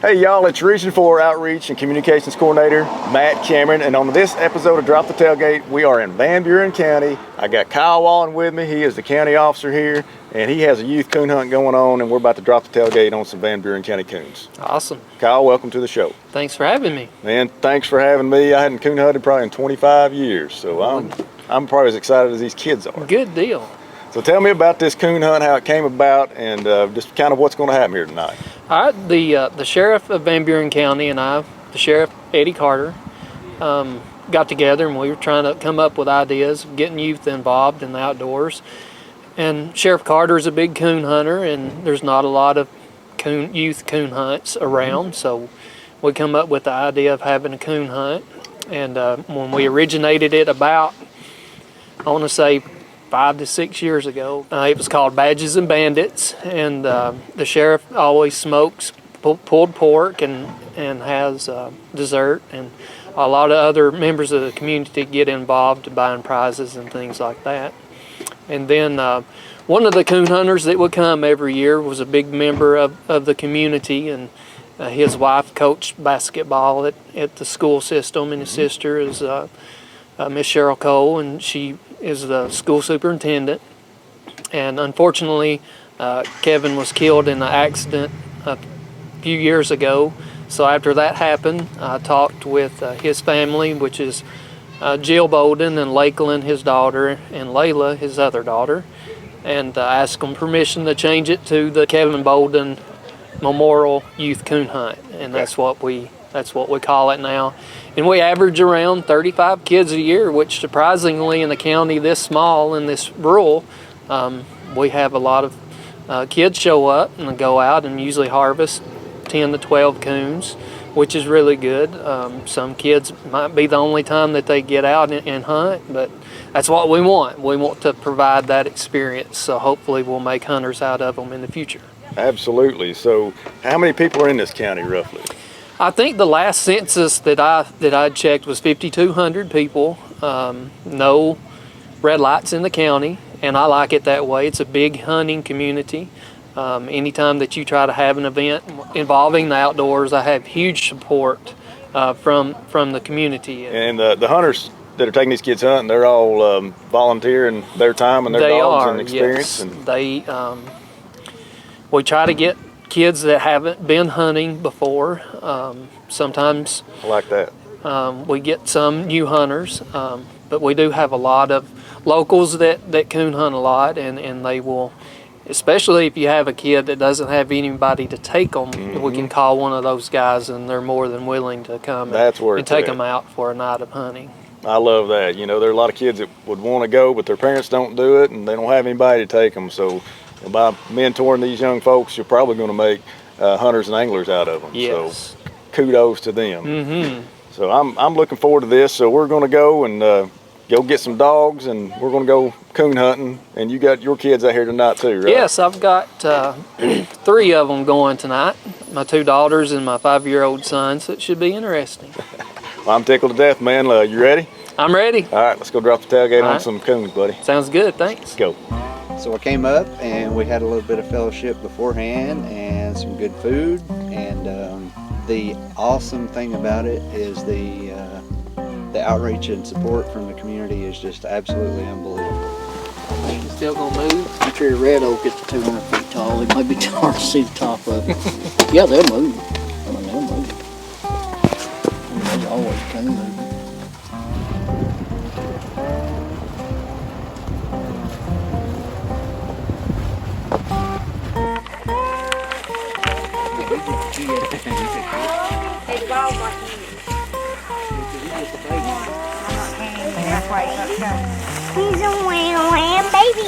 Hey y'all, it's Region 4 Outreach and Communications Coordinator, Matt Cameron, and on this episode of Drop the Tailgate, we are in Buren County. I got Kyle Wallen with me. He is the county officer here, and he has a youth coon hunt going on, and we're about to drop the tailgate on some Buren County coons. Awesome. Kyle, welcome to the show. Thanks for having me. Man, thanks for having me. I hadn't coon hunted probably in 25 years, so I'm probably as excited as these kids are. Good deal. So tell me about this coon hunt, how it came about, and just kind of what's going to happen here tonight. All right, the sheriff of Van Buren County and I, the sheriff Eddie Carter, got together and we were trying to come up with ideas of getting youth involved in the outdoors. And Sheriff Carter is a big coon hunter, and there's not a lot of youth coon hunts around, so we come up with the idea of having a coon hunt. And when we originated it about, I want to say 5 to 6 years ago. It was called Badges and Bandits, and the sheriff always smokes pulled pork and has dessert, and a lot of other members of the community get involved buying prizes and things like that. And then one of the coon hunters that would come every year was a big member of the community, and his wife coached basketball at the school system, and his sister is Miss Cheryl Cole, and she is the school superintendent. And unfortunately, Kevin was killed in an accident a few years ago. So after that happened, I talked with his family, which is Jill Bouldin and Lakeland, his daughter, and Layla, his other daughter, and asked them permission to change it to the Kevin Bouldin Memorial Youth Coon Hunt, and that's what we call it now. And we average around 35 kids a year, which surprisingly in a county this small and this rural, we have a lot of kids show up and go out and usually harvest 10 to 12 coons, which is really good. Some kids might be the only time that they get out and hunt, but that's what we want. We want to provide that experience, so hopefully we'll make hunters out of them in the future. Absolutely. So how many people are in this county roughly? I think the last census that I checked was 5,200 people. No red lights in the county, and I like it that way. It's a big hunting community. Anytime that you try to have an event involving the outdoors, I have huge support from the community. And the hunters that are taking these kids hunting, they're all volunteering their time and their dogs and experience. Yes. We try to get kids that haven't been hunting before. Sometimes I like that. We get some new hunters, but we do have a lot of locals that coon hunt a lot, and they will, especially if you have a kid that doesn't have anybody to take them, we can call one of those guys, and they're more than willing to come and take them out for a night of hunting. I love that. You know, there are a lot of kids that would want to go, but their parents don't do it, and they don't have anybody to take them. So by mentoring these young folks, you're probably going to make hunters and anglers out of them. Yes. So kudos to them. So I'm looking forward to this. So we're going to go and go get some dogs, and we're going to go coon hunting. And you got your kids out here tonight too, right? Yes, I've got 3 of them going tonight. My 2 daughters and my 5-year-old son, so it should be interesting. Well, I'm tickled to death, man. You ready? I'm ready. All right, let's go drop the tailgate on some coons, buddy. Sounds good, thanks. Let's go. So I came up and we had a little bit of fellowship beforehand and some good food. And the awesome thing about it is the outreach and support from the community is just absolutely unbelievable. You still gonna move? A tree of red oak is 200 feet tall. It might be hard to see the top of it. Yeah, they'll move. I mean, they'll move. They always can move. He's a wham baby.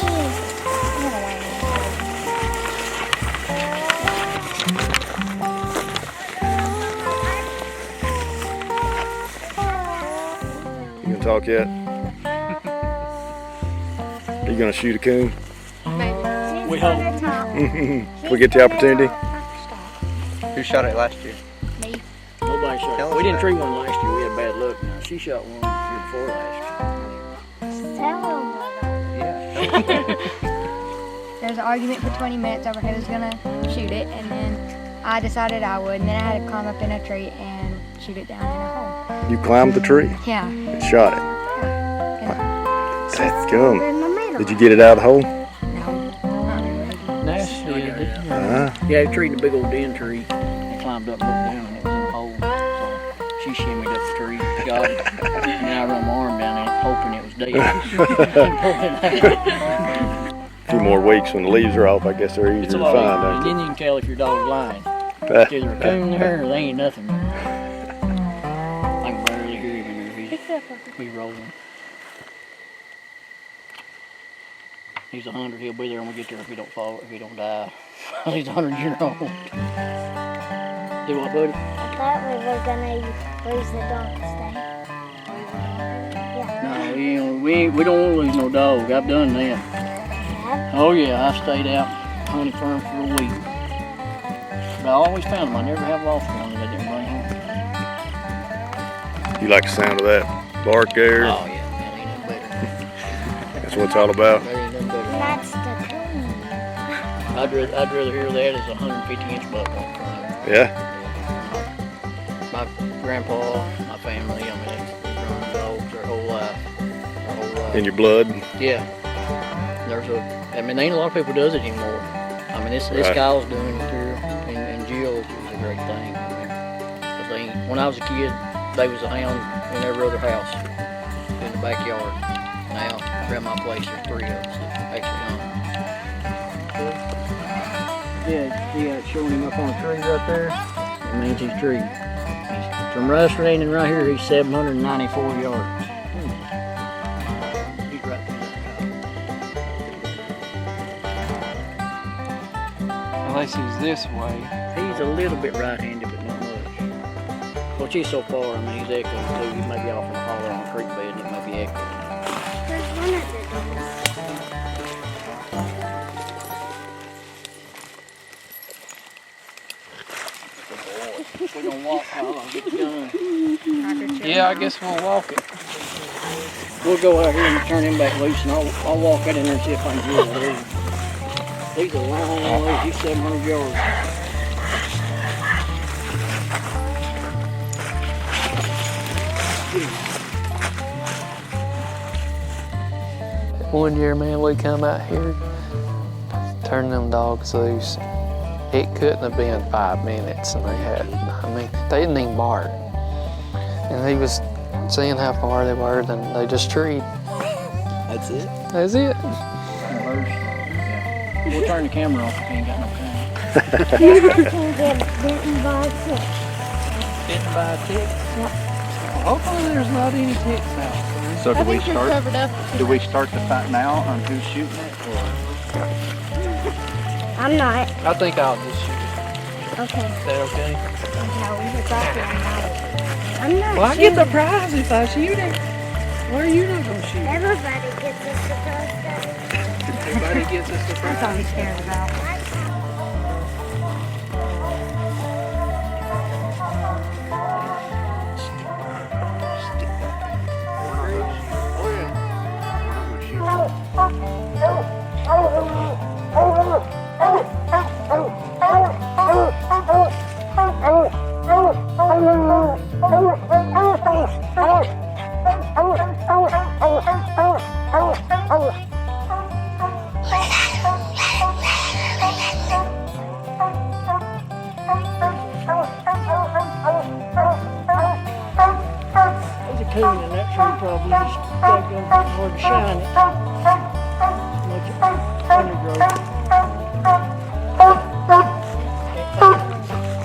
You gonna talk yet? Are you gonna shoot a coon? We hope. If we get the opportunity. Who shot it last year? Me. Nobody shot. We didn't tree one last year. We had bad luck. Now she shot one the year before last Tell him. There was an argument for 20 minutes over who's gonna shoot it, and then I decided I would, and then I had to climb up in a tree and shoot it down in a hole. You climbed the tree Yeah. and shot it. That's cool. Where's my medal? Did you get it out of the hole? No, not really. Nasty, did you? Uh-huh. Yeah, a tree in a big old den tree. I climbed up, looked down, and it was in a hole. So she shimmied up the tree, got it, and then I run my arm down it, hoping it was dead. A few more weeks when the leaves are off, I guess they're easier It's a to lot find. easier. Aren't Then you can tell if your dog's lying. they? There's either a coon there or they ain't nothing. I can barely hear him in there. He's rolling. He's 100. He'll be there when we get there if he don't fall, if he don't die. He's 100-year-old. Do what, buddy? I thought we were gonna lose the dog today. Yeah. No, we don't want to lose no dog. I've done that. Have? Oh yeah, I stayed out hunting for him for a week. But I always found them. I never have lost one that I didn't bring home. You like the sound of that bark there? Oh yeah, that ain't no better. That's what it's all about. That ain't no better. That's the coon. I'd rather hear that as a 150-inch buck walk around. Yeah. My grandpa, my family, I mean, they've grown dogs their whole life. In your blood. Yeah. I mean, there ain't a lot of people does it anymore. I mean, this Right. Kyle's doing it here, and Jill's is a great thing. I mean, 'cause they ain't, when I was a kid, they was a hound in every other house in the backyard. Now, around my place, there's 3 of us that actually hunt. Yeah, showing him up on a tree right there. That means he's tree. From Rustling and right here, he's 794 yards. He's right there. Unless he's this way. He's a little bit right-handed, but not much. Well, she's so far, I mean, he's echoing too. He may be off in a holler on a creek bed, and it may be echoing. There's one of the dogs. We're gonna walk, Kyle. I'll get the gun. Yeah, I guess we'll walk it. We'll go out here and turn him back loose, and I'll walk out in there and see if I can get him. He's a long way. He's 700 yards. One year, man, we come out here, turn them dogs loose. It couldn't have been 5 minutes, and they didn't even bark. And he was seeing how far they were, then they just treed. That's it. That's it. We'll turn the camera off if he ain't got no camera. You can get bitten by a tick. Bitten by a tick? Yep. Hopefully there's not any ticks out. So I think you're covered up. do we start the fight now on who's shooting it, or? I'm not. I think I'll just shoot it. Okay. Is that okay? No, it's okay. I'm not. Well, I get the prize if I shoot it. Why are you not gonna shoot it? Everybody gets us the first. Everybody gets us the That's all he's scared about. There's a coon in that tree probably just hard to shine it. Much undergrowth.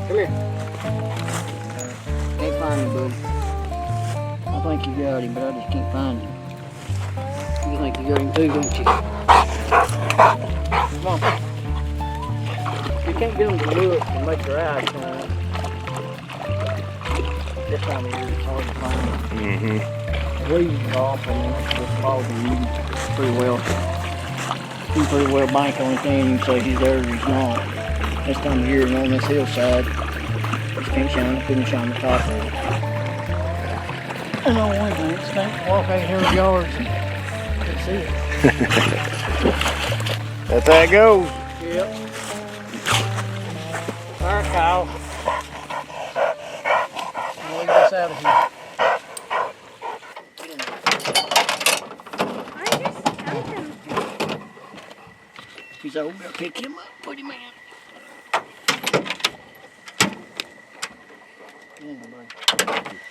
Come here. Can't find him, bud. I think you got him, but I just can't find him. You think you got him too, don't you? Come on. You can't get them to look and make their eyes shine. This time of year it's hard to find them. Mm-hmm. Leaves are off and this fog and you pretty well bank on anything. You can say he's there or he's not. This time of year and on this hillside, you can't shine, couldn't shine the top of it. And on one thing, it's going to walk 800 yards and can't see it. That's how it goes. Yep. All right, Kyle. Leave this out of here. He's over there. Pick him up. Put him in.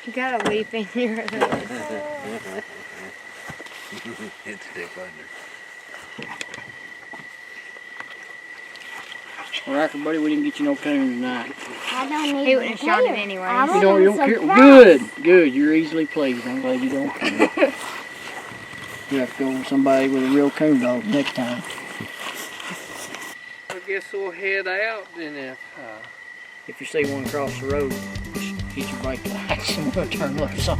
You gotta leap in here. It's stiff under. Well, Racker, buddy, we didn't get you no coon tonight. I don't need. He would have shot it anyway. You don't care. Good, good. You're easily pleased. I'm glad you don't care. You have to go with somebody with a real coon dog next time. I guess we'll head out then If you see one across the road, just hit your brake lights and we'll turn loose on.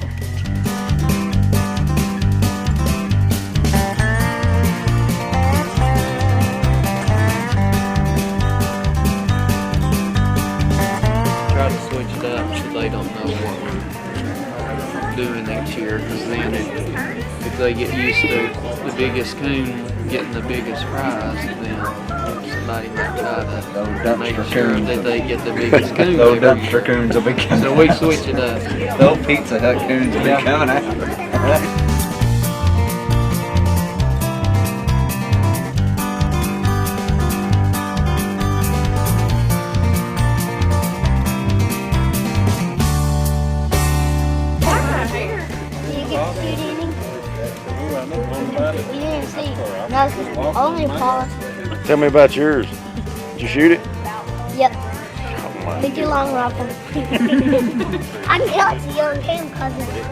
try to switch it up so they don't know what we're doing each year, because then if they get used to the biggest coon getting the biggest prize, then somebody might try to make sure that they get the biggest coon. Those dumpster coons will be coming. So we switch it up. Those Pizza Hut coons will be coming out. Only Paula. Tell me about yours. Did you shoot it? Yep. Big long rifle. I killed the young coon because of his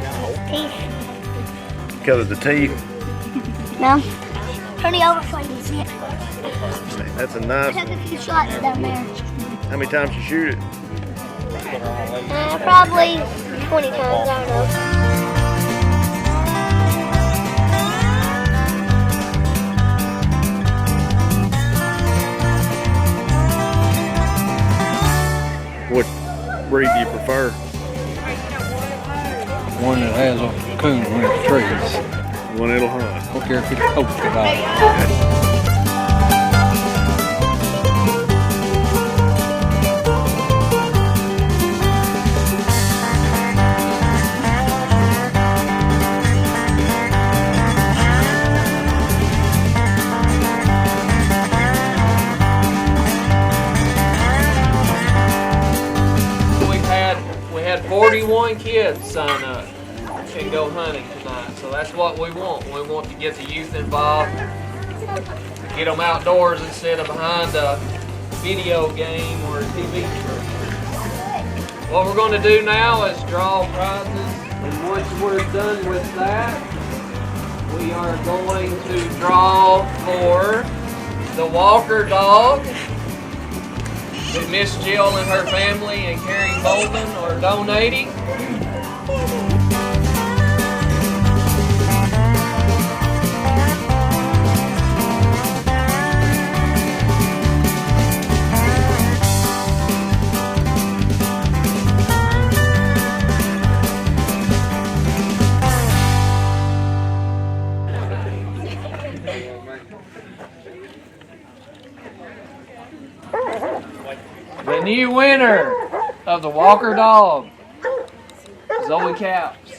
teeth. Because of the teeth. No. Turn it over so I can see it. That's a I nice. took a few shots down there. How many times you shoot it? Probably 20 times, I don't know. What breed do you prefer? One that has a coon when it trees. One that'll hunt. I don't care if it's coached or not. We had 41 kids sign up and go hunting tonight. So that's what we want. We want to get the youth involved, get them outdoors instead of behind a video game or a TV screen. What we're going to do now is draw prizes, and once we're done with that, we are going to draw for the Walker dog that Miss Jill and her family and Kevin Bouldin are donating. The new winner of the Walker dog, Zoe Caps.